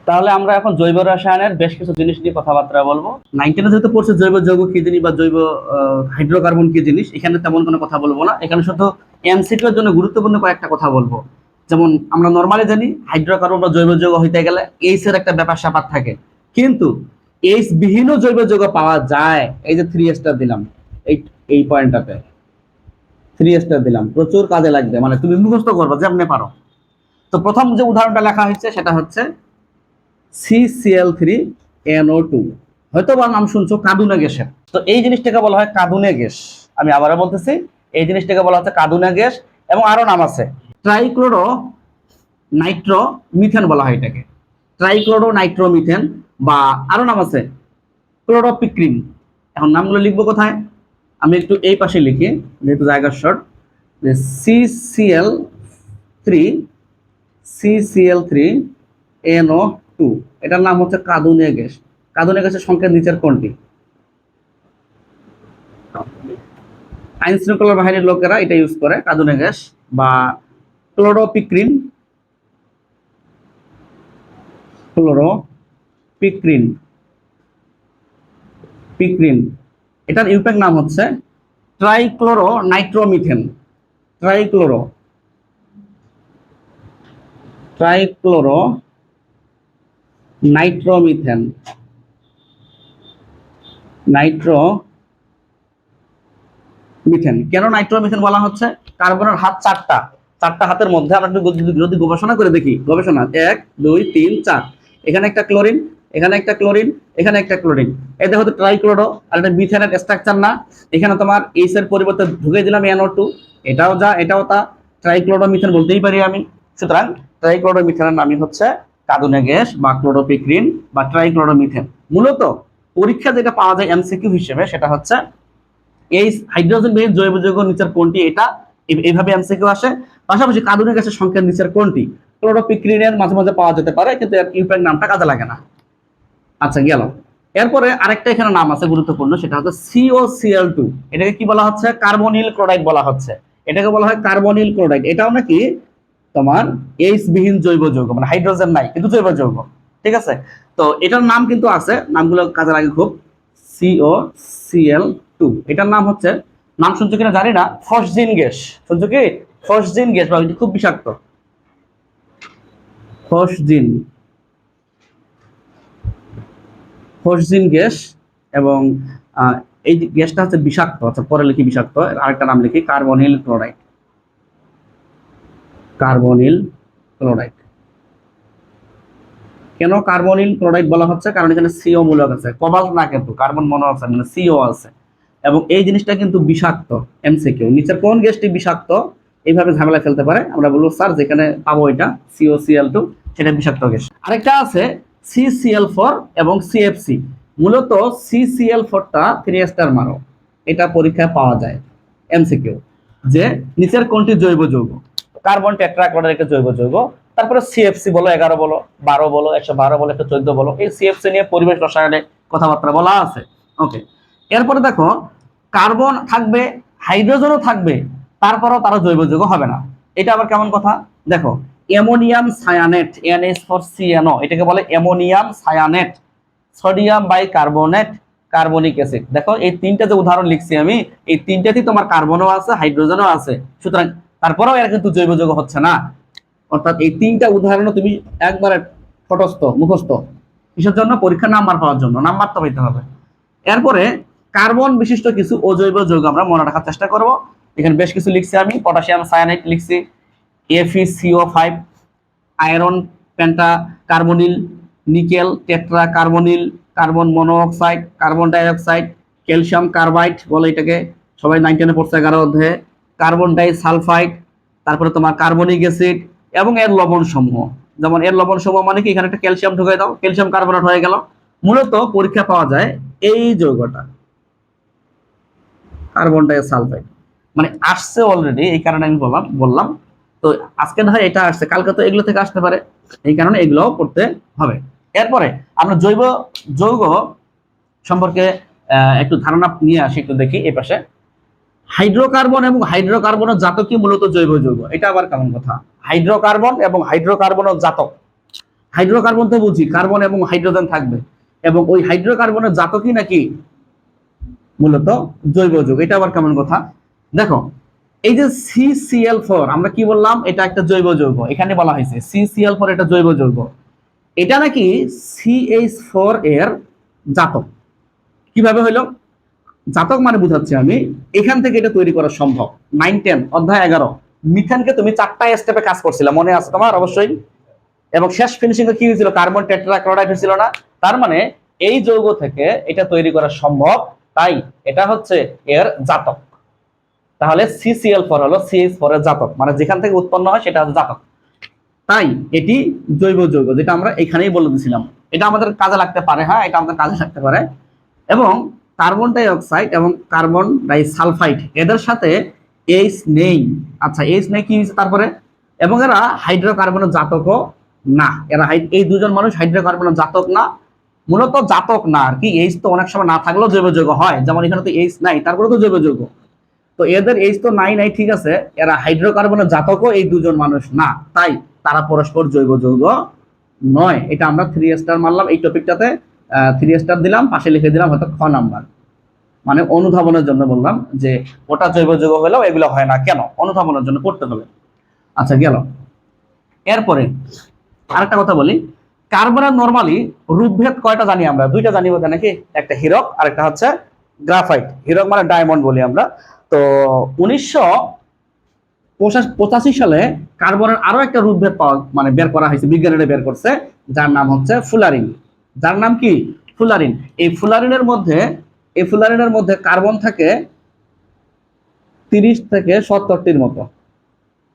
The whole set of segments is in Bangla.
তাহলে আমরা এখন জৈব রসায়নের বেশ কিছু জিনিস নিয়ে কথাবার্তা বলবো। 9 যেহেতু পড়ছে জৈব যৌগ কি জিনিস বা জৈব হাইড্রোকার্বন কি জিনিস, এখানে তেমন কোনো কথা বলবো না। এখানে শুধু এমসিকিউর জন্য গুরুত্বপূর্ণ কয়েকটা কথা বলবো। যেমন আমরা নর্মালি জানি হাইড্রোকার্বন বা জৈব যৌগ হইতে গেলে এইচ এর একটা ব্যাপার স্যাপার থাকে, কিন্তু এইচ বিহীন জৈব যৌগ পাওয়া যায়। এই যে 3 স্টার দিলাম, এই পয়েন্টটাতে 3 স্টার দিলাম, প্রচুর কাজে লাগবে, মানে তুমি মুখস্থ করবে যেমনি পারো। তো প্রথম যে উদাহরণটা লেখা হয়েছে সেটা হচ্ছে CCl3NO2, হয়তো বা নাম শুনছো কাঁদুনে গ্যাসের। তো এই জিনিসটাকে বলা হয় কাঁদুনে গ্যাস। আমি আবারও বলতেছি, এই জিনিসটাকে বলা হচ্ছে কাঁদুনে গ্যাস, এবং আরো নাম আছে। ট্রাইক্লোরো নাইট্রো মিথেন বলা হয় এটাকে, ট্রাইক্লোরো নাইট্রো মিথেন, বা আরো নাম আছে ক্লোরোপিক্রিন। এখন নামগুলো লিখবো কোথায়? আমি একটু এই পাশে লিখি, যেহেতু জায়গার শর্ট। যে CCl3NO2, এটার নাম হচ্ছে কাঁদুনে গ্যাস। কাঁদুনে গ্যাসের সংখ্যা নিচের কোনটি? আইন শৃঙ্খলা বাহিনীর লোকেরা এটা ইউজ করে, কাঁদুনে গ্যাস বা ক্লোরোপিক্রিন। ক্লোরোপিক্রিন পিক্রিন, এটার ইউপ্যাক নাম হচ্ছে trichloro nitromethane. Trichloro nitromethane, nitromethane. কেন নাইট্রোমিথেন বলা হচ্ছে? কার্বনের হাত চারটা হাতের মধ্যে আমরা যদি গবেষণা করে দেখি, গবেষণা 1 2 3 4, এখানে একটা ক্লোরিন, এখানে একটা ক্লোরিন, এখানে একটা ক্লোরিন। এই দেখো তো ট্রাইক্লোরো, আর এটা মিথেনের স্ট্রাকচার না? এখানে তোমার এইচ এর পরিবর্তে ঢুকে দিলাম NO2, এটাও যা এটাও তা, ট্রাইক্লোরো মিথেন বলতেই পারি আমি। সুতরাং ট্রাইক্লোরো মিথেনের নামই হচ্ছে কাঁদুনে গ্যাস বা ক্লোরোপিক্রিন বা ট্রাইক্লোরো মিথেন। মূলত পরীক্ষা যেটা পাওয়া যায় এমসিকিউ হিসেবে সেটা হচ্ছে এই হাইড্রোজেন বিহীন জৈব যৌগ নিচের কোনটি, এটা এইভাবে এমসিকিউ আসে। পাশাপাশি কার্বনিক গ্যাসের সংখ্যা নিচের কোনটি? ক্লোরোপিক্রিনের মাঝে মাঝে পাওয়া যেতে পারে, কিন্তু এর ইউপ্যাক নামটা কাজে লাগে না। আচ্ছা গেল। এরপরে আরেকটা এখানে নাম আছে গুরুত্বপূর্ণ, সেটা হচ্ছে COCl2। এটাকে কি বলা হচ্ছে? কার্বনিল ক্লোরাইড বলা হচ্ছে। এটাকে বলা হয় কার্বনিল ক্লোরাইড। এটাও নাকি তোমার এইচ বিহীন জৈব যৌগ, মানে হাইড্রোজেন নাই কিন্তু জৈব যৌগ। ঠিক আছে, তো এটার নাম কিন্তু আছে, নামগুলো কাজে লাগে খুব। COCl2, এটার নাম হচ্ছে, নাম শুনছো কিনা জানি না, ফসজিন গ্যাস। শুনছো কি? ফসজিন গ্যাস, বা খুব বিষাক্ত ফসজিন ফসজিন গ্যাস। এবং এই গ্যাসটা হচ্ছে বিষাক্ত। আচ্ছা পরে লিখি বিষাক্ত, আরেকটা নাম লিখি কার্বনিল ক্লোরাইড। Carbonyl chloride. কেন কার্বনিল ক্লোরাইড বলা হচ্ছে? কারণ এখানে সিও মূলক আছে, কোবাল্ট না কিন্তু কার্বন মনোঅক্সাইড, মানে সিও আছে। এবং এই জিনিসটা কিন্তু বিষাক্ত। এমসিকিউ, নিচের কোন গ্যাসটি বিষাক্ত এইভাবে ঝামেলা ফেলতে পারে। আমরা বলবো স্যার যেখানে পাবো এটা COCl2, সেটা বিষাক্ত গ্যাস। আরেকটা আছে CCl4 এবং CFC। মূলত CCl4টা 3 স্টার মারো, এটা পরীক্ষায় পাওয়া যায় এমসিকিউ, যে নিচের কোনটি জৈব যৌগ? কার্বন টেট্রাক্লোরাইড একটা জৈব যৌগ, তারপরে CFC বলো, 11 বলো, 12 বলো, 112 বলো, 114 বলো, এই CFC নিয়ে পরিবেশ রসায়নে কথাবার্তা বলা আছে। ওকে, এরপরে দেখো কার্বন থাকবে, হাইড্রোজেনও থাকবে, তারপরেও তারা জৈব যৌগ হবে না। এটা আবার কেমন কথা? দেখো অ্যামোনিয়াম সায়ানেট, NH4CNO, এটাকে বলে ammonium cyanate. Sodium bicarbonate, carbonic acid. দেখো এই তিনটা যে উদাহরণ লিখছি আমি, এই তিনটাতেই তোমার কার্বনও আছে, হাইড্রোজেনও আছে। সুতরাং তারপরেও এর কিন্তু জৈব যৌগ হচ্ছে না। অর্থাৎ এই তিনটা উদাহরণও তুমি একবারে ফটস্থ মুখস্থ। কিসের জন্য? পরীক্ষা নাম্বার পাওয়ার জন্য, নাম্বার তো পাইতে হবে। এরপরে কার্বন বিশিষ্ট কিছু অজৈব যৌগ আমরা মনে রাখার চেষ্টা করব। এখানে বেশ কিছু লিখছি আমি, পটাশিয়াম সায়ানাইড লিখছি, FeCO5, iron penta carbonyl, nickel tetra carbonyl, carbon monoxide, carbon dioxide, calcium carbide বলে এটাকে, সবাই 9 পড়ছে 11 অধ্যায়ে, কার্বন ডাই সালফাইড, তারপরে তোমার কার্বনিক অ্যাসিড এবং এর লবণ সমূহ। যেমন এর লবণ সমূহ মানে কি, এখানে একটা ক্যালসিয়াম ঢুকাই দাও, ক্যালসিয়াম কার্বনেট হয়ে গেল। মূলত পরীক্ষা পাওয়া যায় এই যৌগটা, কার্বন ডাই সালফাইড। মানে আসছে অলরেডি, এই কারণে আমি বললাম। তো আজকে না হয় এটা আসছে, কালকে তো এগুলো থেকে আসতে পারে, এই কারণে এগুলোও পড়তে হবে। এরপরে আমরা জৈব যৌগ সম্পর্কে একটু ধারণা নিয়ে আসি, একটু দেখি এই পাশে। হাইড্রোকার্বন এবং হাইড্রোকার্বনের জাতকই মূলত জৈব যৌগ। এটা আবার কেমন কথা? হাইড্রোকার্বন এবং হাইড্রোকার্বনের জাতক, হাইড্রোকার্বন তো বুঝি, কার্বন এবং হাইড্রোজেন থাকবে, এবং ওই হাইড্রোকার্বনের জাতকই নাকি মূলত জৈব যৌগ। এটা আবার কেমন কথা? দেখো, এই যে CCl4 আমরা কি বললাম, এটা একটা জৈব যৌগ। এখানে বলা হয়েছে CCl4 এটা জৈব যৌগ, এটা নাকি CH4 এর জাতক। কিভাবে হইলো? জাতক মানে বুঝাচ্ছি আমি, এখান থেকে এটা তৈরি করা সম্ভব। 9-10 অধ্যায় 11 মিথেনকে তুমি 4টা স্টেপে কাজ করছিলে, মনে আছে তোমার অবশ্যই। এবং শেষ ফিনিশিং কি হয়েছিল? কার্বন টেট্রাক্লোরাইড হয়েছিল না? তার মানে এই যৌগ থেকে এটা তৈরি করা সম্ভব, তাই এটা হচ্ছে এর জাতক। তাহলে CCl4 হলো CH4 এর জাতক, মানে যেখান থেকে উৎপন্ন হয় সেটা হচ্ছে জাতক। তাই এটি জৈব যৌগ, যেটা আমরা এখানেই বলে দিয়েছিলাম। এটা আমাদের কাজে লাগতে পারে, হ্যাঁ এটা আমাদের কাজে লাগতে পারে। এবং কার্বন ডাই অক্সাইড এবং কার্বন ডাই সালফাইড এদের সাথে এইচ নেই। আচ্ছা, এইচ নেই কি হয়েছে তারপরে? এবং এরা হাইড্রোকার্বনের জাতকও না। এরা এই দুজন মানুষ হাইড্রোকার্বনের জাতক না, মূলত জাতক না আর কি। এইচ তো অনেক সময় না থাকলেও জৈব যৌগ হয়, যেমন এখানে তো এইচ নাই, তারপরে তো জৈব যৌগ। তো এদের এইচ তো নাই নাই, ঠিক আছে, এরা হাইড্রোকার্বনের জাতকও এই দুজন মানুষ না, তাই তারা পরস্পর জৈব যৌগ নয়। এটা আমরা 3 স্টার মারলাম এই টপিকটাতে, 3 স্টার দিলাম, পাশে লিখে দিলাম হয়তো খ নাম্বার, মানে অনুধাবনের জন্য বললাম যে ওটা জৈব যৌগ হলেও এগুলো হয় না কেন, অনুধাবনের জন্য করতে হবে। আচ্ছা গেল। এরপরে আরেকটা কথা বলি, কার্বনের নরমালি রূপভেদ কয়টা জানি আমরা? 2টা জানি বোধ নাকি, একটা হীরক আর একটা হচ্ছে গ্রাফাইট। হীরক মানে ডায়মন্ড বলি আমরা। তো 1985 সালে কার্বনের আরো একটা রূপভেদ পাওয়া মানে বের করা হয়েছে, বিজ্ঞানীরা বের করছে, যার নাম হচ্ছে ফুলারিন। যার নাম কি? ফুলারিন। এই ফুলারিনের মধ্যে কার্বন থাকে 30 থেকে 70টির মতো,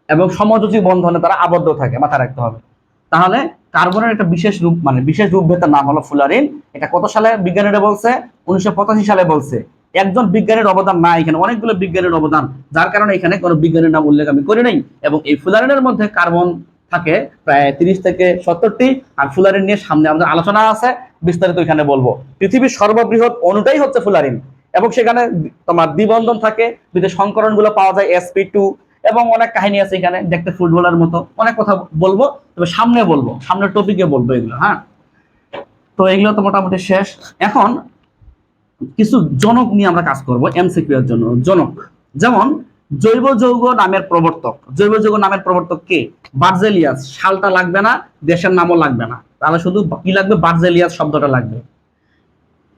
এবং সমযোজী বন্ধনে তারা আবদ্ধ থাকে, মাথায় রাখতে হবে। তাহলে কার্বনের একটা বিশেষ রূপ মানে বিশেষ রূপভেদের নাম হলো ফুলারিন। এটা কত সালে বিজ্ঞানীরা বলছে? 1985 সালে বলছে। একজন বিজ্ঞানীর অবদান না, এখানে অনেকগুলো বিজ্ঞানীর অবদান, যার কারণে এখানে কোনো বিজ্ঞানীর নাম উল্লেখ আমি করি নাই। এবং এই ফুলারিনের মধ্যে কার্বন থাকে প্রায় 30 থেকে 70টি। আর ফুলারিন নিয়ে সামনে আমাদের আলোচনা আছে, বিস্তারিত এখানে বলবো। পৃথিবীর সর্ববৃহৎ অণুটাই হচ্ছে ফুলারিন, এবং সেখানে তোমার দ্বিবন্ধন থাকে, দুটো সংকরণ গুলো পাওয়া যায় sp2, এবং অনেক কাহিনী আছে এখানে, দেখতে ফুটবলের মতো। অনেক কথা বলবো, তবে সামনে বলবো, সামনের টপিকে বলবো এগুলো, হ্যাঁ। তো এগুলো তো মোটামুটি শেষ। এখন কিছু জনক নিয়ে আমরা কাজ করব এমসিকিউ এর জন্য। জনক যেমন জৈব যৌগ নামের প্রবর্তক। জৈব যৌগ নামের প্রবর্তক কে? বার্জেলিয়াস। সালটা লাগবে না, দেশের নামও লাগবে না, তাহলে শুধু কি লাগবে? বার্জেলিয়াস শব্দটা লাগবে।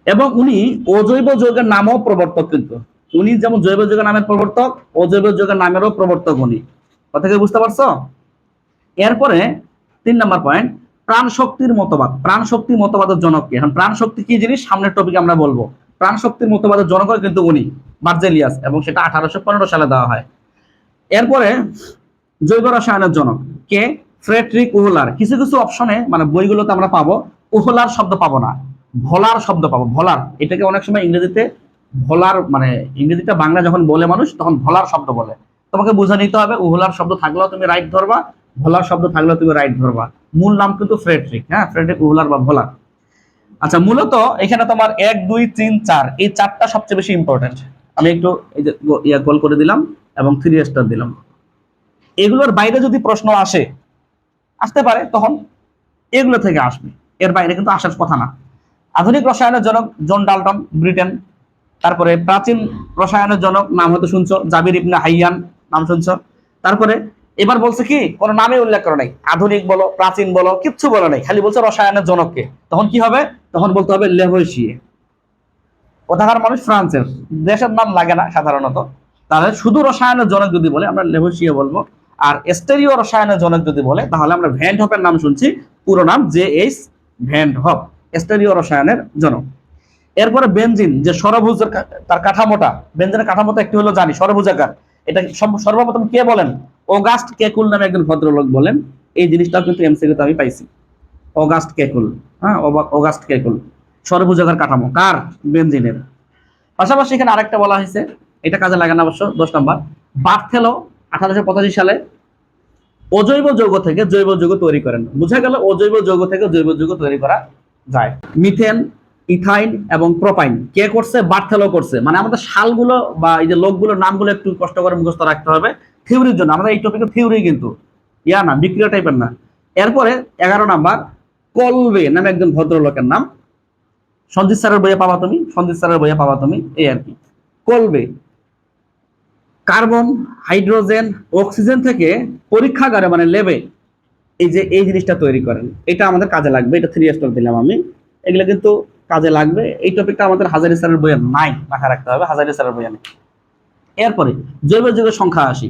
এবং উনি অজৈব যৌগের নামও প্রবর্তক, কিন্তু উনি যেমন জৈব যৌগের নামের প্রবর্তক, অজৈব যৌগের নামেরও প্রবর্তক উনি। কথা কি বুঝতে পারছো? এরপরে 3 নম্বর পয়েন্ট, প্রাণ শক্তির মতবাদ। প্রাণ শক্তি মতবাদের জনক কে? এখন প্রাণ শক্তি কি জিনিস সামনের টপিকে আমরা বলবো। প্রাণ শক্তির মতবাদের জনক কিন্তু উনি, বার্জেলিয়াস, এবং সেটা 1815 সালে দেওয়া হয়। এরপরে জৈব রসায়নের জনক কে? ফ্রেডরিক উহলার। কিছু কিছু অপশনে মানে বইগুলোতে আমরা পাবো উহলার শব্দ পাবো না, ভোলার শব্দ পাবো। ভোলার, এটাকে অনেক সময় ইংরেজিতে ভোলার মানে ইংরেজিটা বাংলা যখন বলে মানুষ তখন ভোলার শব্দ বলে। তোমাকে বুঝে নিতে হবে উহলার শব্দ থাকলেও তুমি রাইট ধরবা, ভোলার শব্দ থাকলেও তুমি রাইট ধরবা। মূল নাম কিন্তু ফ্রেডরিক, হ্যাঁ, ফ্রেডরিক উহলার বা ভোলার। আচ্ছা, মূলত এখানে তোমার 1, 2, 3, 4 এই 4টা সবচেয়ে বেশি ইম্পর্টেন্ট। আমি একটু এই যে গোল করে দিলাম এবং 3 স্টার দিলাম। এগুলোর বাইরে যদি প্রশ্ন আসতে পারে, তখন এগুলো থেকে আসবে, এর বাইরে কিন্তু আসার কথা না। আধুনিক রসায়নের জনক জন ডাল্টন, ব্রিটেন। তারপরে প্রাচীন রসায়নের জনক নাম হয়তো শুনছো, জাবির ইবনে হাইয়ান, নাম শুনছো। তারপরে এবার বলছে কি, কোনো নামে উল্লেখ করে নাই, আধুনিক বলো প্রাচীন বলো কিচ্ছু বলে নাই, খালি বলছে রসায়নের জনককে। তখন কি হবে? তখন বলতে হবে লেভোইসিয়ে। কোথাকার মানুষ? ফ্রান্সের। দেশের নাম লাগে না সাধারণত। তাহলে শুধু রসায়নের জনক যদি বলে আমরা লেভোইসিয়ে বলবো। আর স্টেরিও রসায়নের জনক যদি বলে তাহলে আমরা ভ্যান হপের নাম শুনছি, পুরো নাম JH ভ্যান হপ, স্টেরিও রসায়নের জনক। এরপরে বেনজিন, যে সরভুজের তার কাঠামোটা, বেনজিনের কাঠামোটা একটি হলো জানি সরভুজাকার। এটা সর্বপ্রথম কে বলেন? অগাস্ট কেকুল নামে একজন ভদ্রলোক বলেন। এই জিনিসটাও কিন্তু এমসিকিউতে আমি পাইছি, অগাস্ট কেকুল। হ্যাঁ, অগাস্ট কেকুল। সরভুজাকার কাঠামো কার? বেনজিনের। পাশাপাশি এখানে আরেকটা বলা হয়েছে, এটা কাজে লাগে না অবশ্য, 10 নম্বর। বার্থেলো 1885 সালে অজৈব যৌগ থেকে জৈব যৌগ তৈরি করেন। বুঝা গেল অজৈব যৌগ থেকে জৈব যৌগ তৈরি করা যায়। মিথেন, ইথাইন এবং প্রোপাইন কে করছে? বার্থেলো করছে। মানে আমাদের সালগুলো বা এই যে লোকগুলোর নামগুলো একটু কষ্ট করে মুখস্থ রাখতে হবে থিওরির জন্য। আমাদের এই টপিকে থিওরি কিন্তু ইয়া না, বিক্রিয়া টাইপের না। এরপরে 11 নাম্বার, কলবে নামে একজন ভদ্রলোকের নাম। সঞ্জিত স্যারের বইয়ে পাবা তুমি, সঞ্জিত স্যারের বইয়ে পাবা তুমি, এই আর কি। কলবে কার্বন, হাইড্রোজেন, অক্সিজেন থেকে পরীক্ষাগারে মানে ল্যাবে এই যে এই জিনিসটা তৈরি করেন। এটা আমাদের কাজে লাগবে, এটা 3 স্টার দিলাম আমি। এগুলো কিন্তু কাজে লাগবে। এই টপিকটা আমাদের হাজারি স্যারের বইয়ে নাই, মাথায় রাখতে হবে, হাজারি স্যারের বইয়ে নেই। এরপরে জৈব যৌগের সংখ্যা আসি।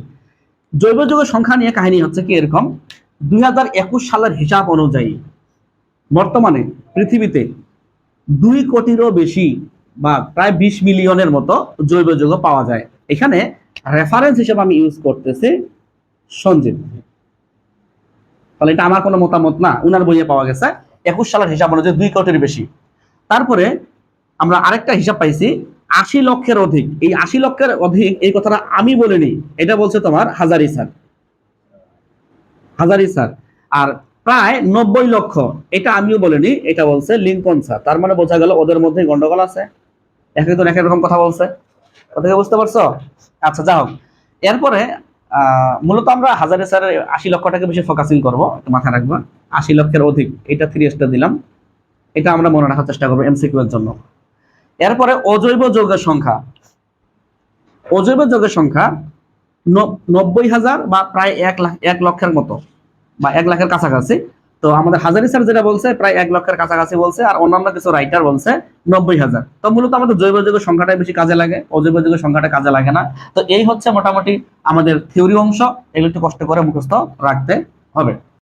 জৈব যৌগের সংখ্যা নিয়ে কাহিনী হচ্ছে কি এরকম, 2021 সালের হিসাব অনুযায়ী বর্তমানে পৃথিবীতে 2 কোটিরও বেশি বা প্রায় 20 মিলিয়নের মতো জৈব যৌগ পাওয়া যায়। এখানে রেফারেন্স হিসেবে আমি ইউজ করতেছি সঞ্জিত। তাহলে এটা আমার কোনো মতামত না, উনার বইয়ে পাওয়া গেছে 21 সালের হিসাব অনুযায়ী 2 কোটির বেশি। তারপরে আমরা আরেকটা হিসাব পাইছি 80 লক্ষের অধিক। এই 80 লক্ষের অধিক এই কথাটা আমি বলিনি, এটা বলছে তোমার হাজারি স্যার, হাজারি স্যার। আর প্রায় 90 লক্ষ এটা আমিও বলিনি, এটা বলছে লিঙ্কন স্যার। তার মানে বোঝা গেল ওদের মধ্যে গন্ডগোল আছে, এক একজন এক এক রকম কথা বলছে। কথা বুঝতে পারছো? আচ্ছা যাই হোক, এরপরে মূলত আমরা হাজারি স্যারের 80 লক্ষটাকে বেশি ফোকাসিং করবো, মাথায় রাখবা 80 লক্ষের অধিক, এটা 3 স্টার দিলাম। এটা আমরা মনে রাখার চেষ্টা করবো এমসিকিউ এর জন্য। এরপরে অজৈব যৌগের সংখ্যা, অজৈব যৌগের সংখ্যা 90,000 বা প্রায় 1 লক্ষের মতো বা 1 লাখের কাছাকাছি। তো আমাদের হাজারি স্যার যেটা বলছে প্রায় 1 লক্ষের কাছাকাছি বলছে, আর অন্যান্য কিছু রাইটার বলছে 90,000। তো মূলত আমাদের জৈব যৌগের সংখ্যাটাই বেশি কাজে লাগে, অজৈব যৌগের সংখ্যাটা কাজে লাগে না। তো এই হচ্ছে মোটামুটি আমাদের থিওরি অংশ, এগুলো একটু কষ্ট করে মুখস্থ রাখতে হবে।